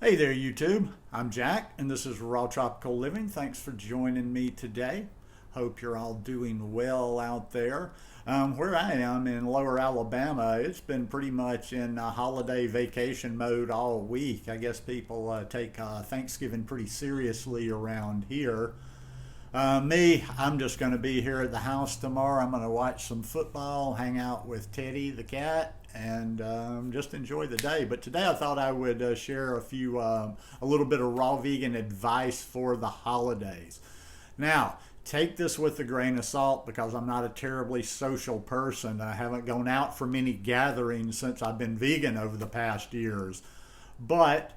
Hey there, YouTube. I'm Jack, and this is Raw Tropical Living. Thanks for joining me today. Hope you're all doing well out there. Where I am in Lower Alabama, it's been pretty much in holiday vacation mode all week. I guess people take Thanksgiving pretty seriously around here. I'm just going to be here at the house tomorrow. I'm going to watch some football, hang out with Teddy the cat, and just enjoy the day. But today I thought I would share a little bit of raw vegan advice for the holidays. Now, take this with a grain of salt because I'm not a terribly social person. I haven't gone out for many gatherings since I've been vegan over the past years. But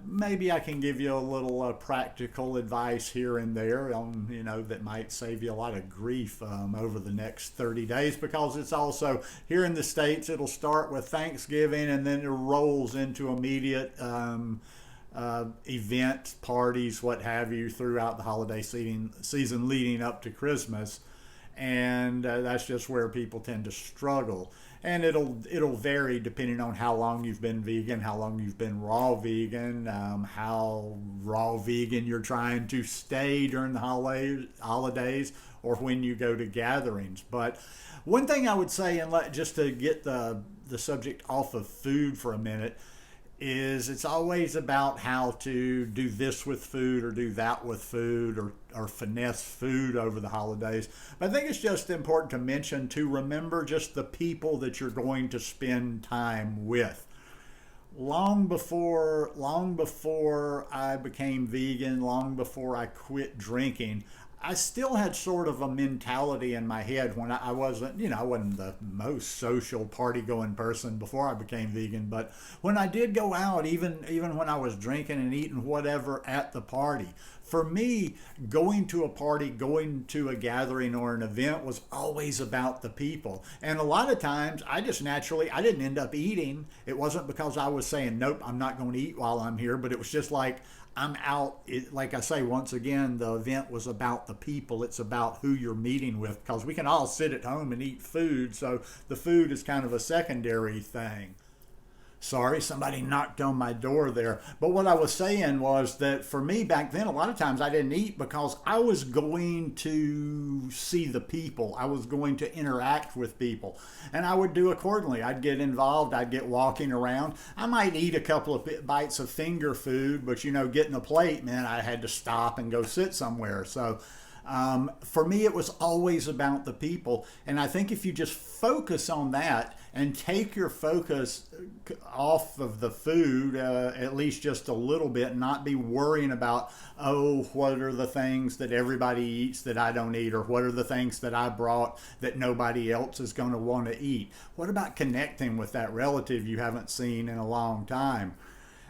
maybe I can give you a little practical advice here and there on, that might save you a lot of grief over the next 30 days because it's also here in the States, it'll start with Thanksgiving and then it rolls into immediate events, parties, what have you, throughout the holiday season leading up to Christmas. And that's just where people tend to struggle. And it'll vary depending on how long you've been vegan, how long you've been raw vegan, how raw vegan you're trying to stay during the holidays, or when you go to gatherings. But one thing I would say, and just to get the subject off of food for a minute, is it's always about how to do this with food or do that with food or finesse food over the holidays. But I think it's just important to mention to remember just the people that you're going to spend time with. Long before I became vegan, long before I quit drinking, I still had sort of a mentality in my head when I wasn't, I wasn't the most social party going person before I became vegan, but when I did go out, even when I was drinking and eating whatever at the party, for me, going to a party, going to a gathering or an event was always about the people. And a lot of times I didn't end up eating. It wasn't because I was saying, nope, I'm not going to eat while I'm here, but it was just like, I'm out. Like I say, once again, the event was about the people. It's about who you're meeting with because we can all sit at home and eat food. So the food is kind of a secondary thing. Sorry, somebody knocked on my door there. But what I was saying was that for me back then, a lot of times I didn't eat because I was going to see the people. I was going to interact with people. And I would do accordingly. I'd get involved. I'd get walking around. I might eat a couple of bites of finger food, but getting a plate, man, I had to stop and go sit somewhere. So for me, it was always about the people. And I think if you just focus on that and take your focus off of the food, at least just a little bit, and not be worrying about, what are the things that everybody eats that I don't eat, or what are the things that I brought that nobody else is going to want to eat? What about connecting with that relative you haven't seen in a long time?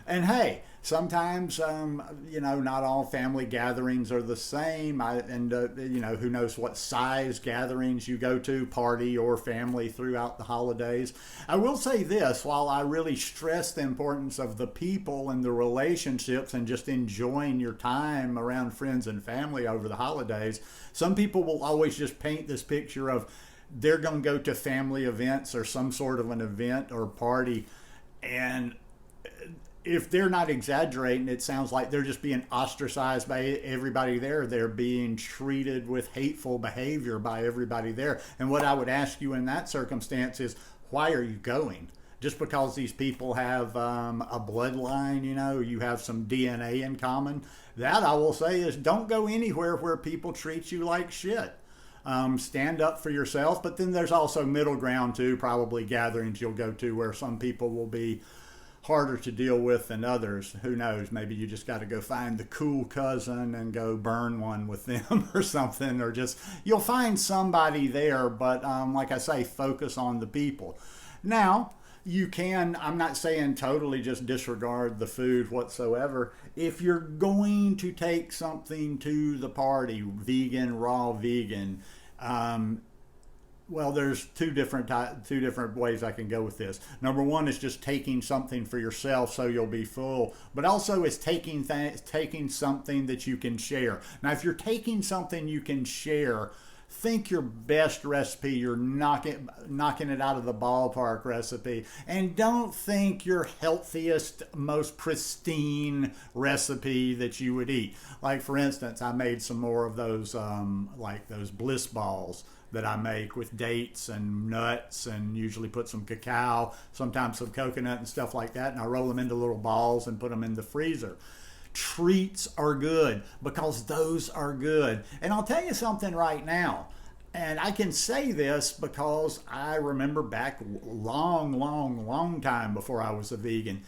And hey, sometimes, not all family gatherings are the same. Who knows what size gatherings you go to, party or family, throughout the holidays. I will say this, while I really stress the importance of the people and the relationships and just enjoying your time around friends and family over the holidays, some people will always just paint this picture of they're going to go to family events or some sort of an event or party, and if they're not exaggerating, it sounds like they're just being ostracized by everybody there. They're being treated with hateful behavior by everybody there. And what I would ask you in that circumstance is, why are you going? Just because these people have a bloodline, you have some DNA in common. That I will say is, don't go anywhere where people treat you like shit. Stand up for yourself. But then there's also middle ground too, probably gatherings you'll go to where some people will be harder to deal with than others. Who knows? Maybe you just got to go find the cool cousin and go burn one with them or something, or just you'll find somebody there. But like I say, focus on the people. Now, I'm not saying totally just disregard the food whatsoever. If you're going to take something to the party, vegan, raw vegan, well, there's two different ways I can go with this. Number one is just taking something for yourself so you'll be full, but also is taking something that you can share. Now, if you're taking something you can share, Think your best recipe, your knocking it out of the ballpark recipe, and don't think your healthiest, most pristine recipe that you would eat. Like for instance, I made some more of those like those bliss balls that I make with dates and nuts, and usually put some cacao, sometimes some coconut and stuff like that, and I roll them into little balls and put them in the freezer. Treats are good because those are good. And I'll tell you something right now, and I can say this because I remember back long time before I was a vegan.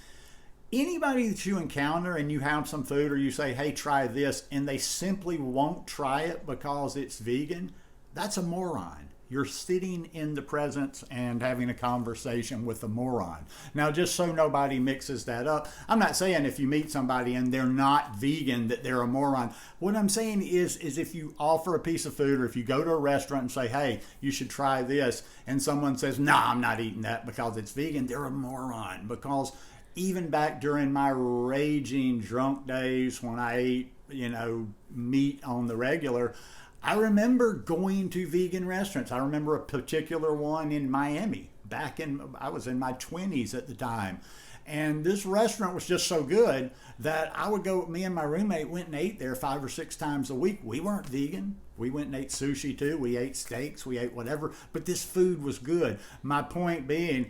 Anybody that you encounter and you have some food or you say, hey, try this, and they simply won't try it because it's vegan, that's a moron. You're sitting in the presence and having a conversation with a moron. Now, just so nobody mixes that up, I'm not saying if you meet somebody and they're not vegan that they're a moron. What I'm saying is if you offer a piece of food, or if you go to a restaurant and say, hey, you should try this, and someone says, no, I'm not eating that because it's vegan, they're a moron. Because even back during my raging drunk days when I ate, meat on the regular, I remember going to vegan restaurants. I remember a particular one in Miami. I was in my 20s at the time. And this restaurant was just so good that me and my roommate went and ate there 5 or 6 times a week. We weren't vegan. We went and ate sushi too. We ate steaks. We ate whatever. But this food was good. My point being,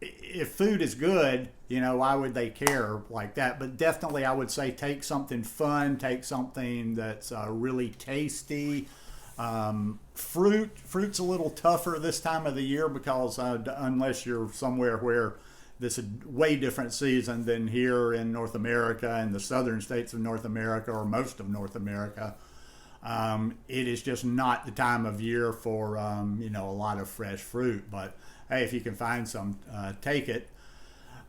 if food is good, why would they care like that? But definitely I would say take something fun, take something that's really tasty. Fruit's a little tougher this time of the year because unless you're somewhere where this is a way different season than here in North America and the southern states of North America, or most of North America, it is just not the time of year for a lot of fresh fruit. But hey, if you can find some, take it.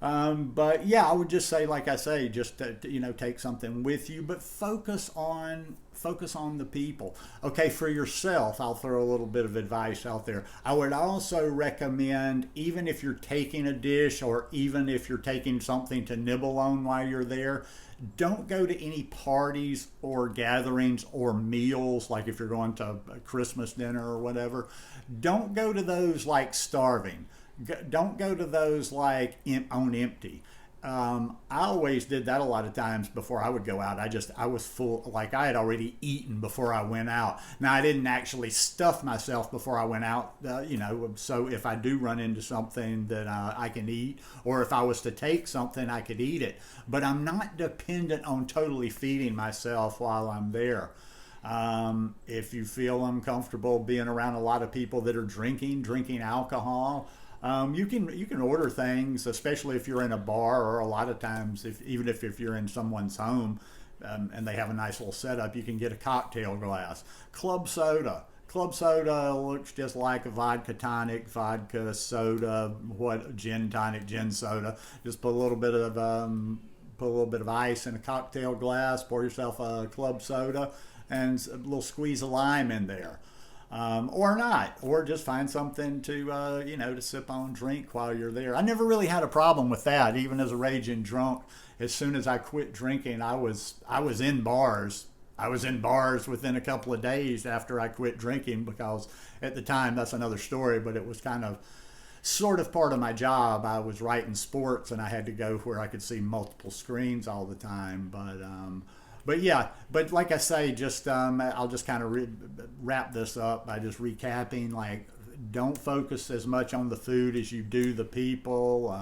But yeah, I would just say, like I say, just take something with you, but focus on the people. Okay, for yourself, I'll throw a little bit of advice out there. I would also recommend, even if you're taking a dish, or even if you're taking something to nibble on while you're there, don't go to any parties or gatherings or meals, like if you're going to a Christmas dinner or whatever. Don't go to those like starving. Don't go to those like on empty. I always did that a lot of times before I would go out. I was full, like I had already eaten before I went out. Now, I didn't actually stuff myself before I went out, so if I do run into something that I can eat, or if I was to take something, I could eat it. But I'm not dependent on totally feeding myself while I'm there. If you feel uncomfortable being around a lot of people that are drinking alcohol, you can order things, especially if you're in a bar, or a lot of times, even if you're in someone's home and they have a nice little setup, you can get a cocktail glass. Club soda looks just like a vodka tonic, vodka soda, gin tonic, gin soda. Just put a little bit of ice in a cocktail glass, pour yourself a club soda, and a little squeeze of lime in there. Or not, or just find something to sip on, drink while you're there. I never really had a problem with that, even as a raging drunk. As soon as I quit drinking, I was in bars. I was in bars within a couple of days after I quit drinking, because at the time, that's another story, but it was kind of sort of part of my job. I was writing sports, and I had to go where I could see multiple screens all the time. But yeah, but like I say, just I'll just kind of wrap this up by just recapping. Like, don't focus as much on the food as you do the people.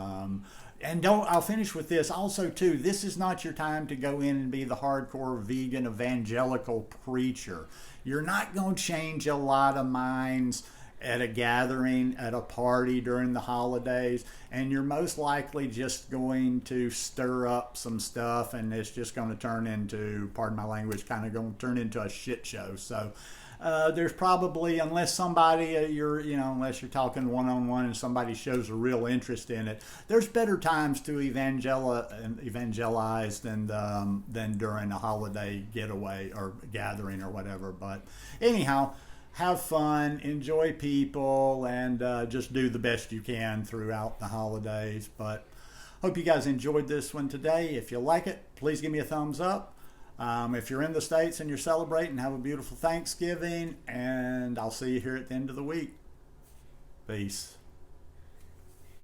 And I'll finish with this also too. This is not your time to go in and be the hardcore vegan evangelical preacher. You're not going to change a lot of minds at a gathering, at a party during the holidays, and you're most likely just going to stir up some stuff, and it's just going to turn into, pardon my language, kind of going to turn into a shit show. So there's probably, unless somebody unless you're talking one-on-one and somebody shows a real interest in it, there's better times to evangelize than during a holiday getaway or gathering or whatever. But anyhow, have fun, enjoy people, and just do the best you can throughout the holidays. But hope you guys enjoyed this one today. If you like it, please give me a thumbs up. If you're in the States and you're celebrating, have a beautiful Thanksgiving, and I'll see you here at the end of the week. Peace.